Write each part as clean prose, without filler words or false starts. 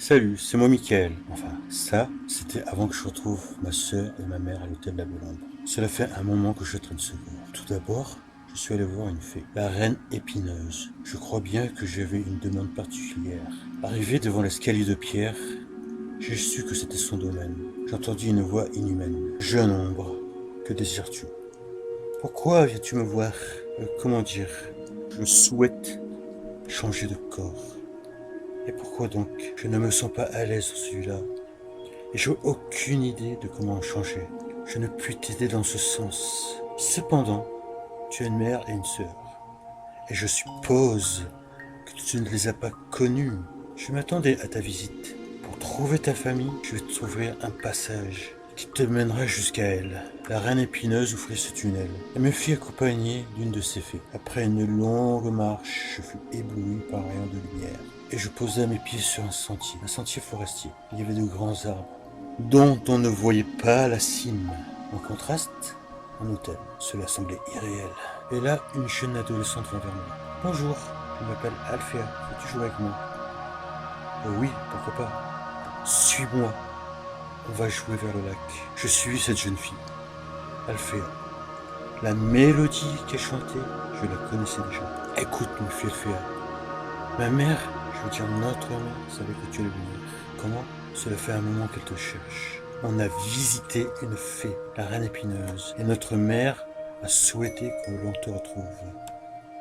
Salut, c'est moi Mickaël. Enfin, ça, c'était avant que je retrouve ma sœur et ma mère à l'hôtel de la Belombre. Cela fait un moment que je traîne secours. Tout d'abord, je suis allé voir une fée, la reine épineuse. Je crois bien que j'avais une demande particulière. Arrivé devant l'escalier de pierre, j'ai su que c'était son domaine. J'entendis une voix inhumaine. Jeune ombre, que désires-tu? Pourquoi viens-tu me voir? Comment dire? Je souhaite changer de corps. Et pourquoi donc? Je ne me sens pas à l'aise dans celui-là. Et j'ai aucune idée de comment changer. Je ne puis t'aider dans ce sens. Cependant, tu as une mère et une sœur. Et je suppose que tu ne les as pas connues. Je m'attendais à ta visite. Pour trouver ta famille, je vais t'ouvrir un passage qui te mènera jusqu'à elle. La reine épineuse ouvrit ce tunnel et me fit accompagner d'une de ses fées. Après une longue marche, je fus ébloui par un rayon de lumière. Et je posai mes pieds sur un sentier forestier. Il y avait de grands arbres, dont on ne voyait pas la cime. En contraste, un hôtel. Cela semblait irréel. Et là, une jeune adolescente vint vers moi. Bonjour, je m'appelle Alphea. Veux-tu jouer avec moi? Oh oui, pourquoi pas. Suis-moi. On va jouer vers le lac. Je suivis cette jeune fille, Alphea. La mélodie qu'elle chantait, je la connaissais déjà. Écoute, me fit Alphea. Ma mère, je veux dire notre mère, savait que tu allais venir. Comment? Cela fait un moment qu'elle te cherche. On a visité une fée, la reine épineuse, et notre mère a souhaité que l'on te retrouve.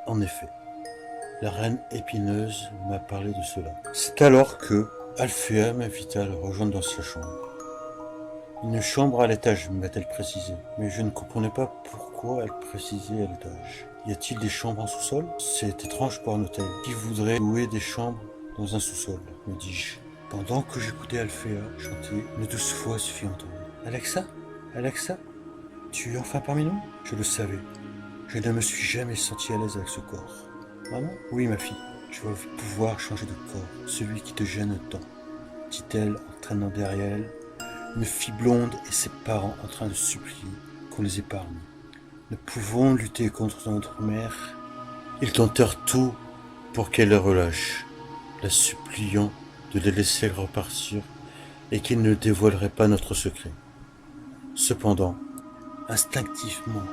En effet, la reine épineuse m'a parlé de cela. C'est alors que Alphea m'invita à la rejoindre dans sa chambre. Une chambre à l'étage, m'a-t-elle précisé, mais je ne comprenais pas pourquoi elle précisait à l'étage. Y a-t-il des chambres en sous-sol? C'est étrange pour un hôtel. Qui voudrait louer des chambres dans un sous-sol, me dis-je. Pendant que j'écoutais Alphea chanter, une douce voix se fit entendre. Alexa? Alexa? Tu es enfin parmi nous? Je le savais. Je ne me suis jamais senti à l'aise avec ce corps. Maman? Oui, ma fille. Je vais pouvoir changer de corps, celui qui te gêne tant, dit-elle en traînant derrière elle une fille blonde et ses parents en train de supplier qu'on les épargne. Nous pouvons lutter contre notre mère. Ils tentèrent tout pour qu'elle les relâche, la suppliant de les laisser repartir et qu'ils ne dévoileraient pas notre secret. Cependant, instinctivement,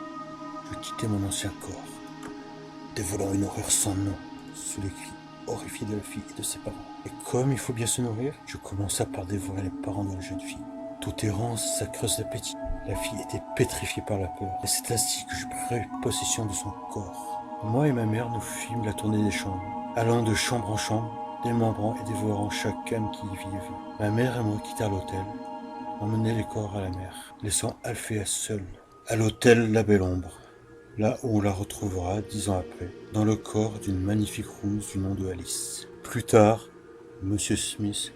je quittai mon ancien corps, dévoilant une horreur sans nom sous les cris horrifiés de la fille et de ses parents. Et comme il faut bien se nourrir, je commença par dévorer les parents de la jeune fille. Toute errance, ça creuse l'appétit. La fille était pétrifiée par la peur, et c'est ainsi que je pris possession de son corps. Moi et ma mère nous fîmes la tournée des chambres, allant de chambre en chambre, démembrant et dévorant chaque âme qui y vivait. Ma mère et moi quittèrent l'hôtel, emmenèrent les corps à la mer, laissant Alphea seule, à l'hôtel La Belle Ombre, là où on la retrouvera 10 ans après, dans le corps d'une magnifique rousse du nom de Alice. Plus tard, Monsieur Smith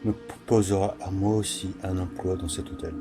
me proposera à moi aussi un emploi dans cet hôtel.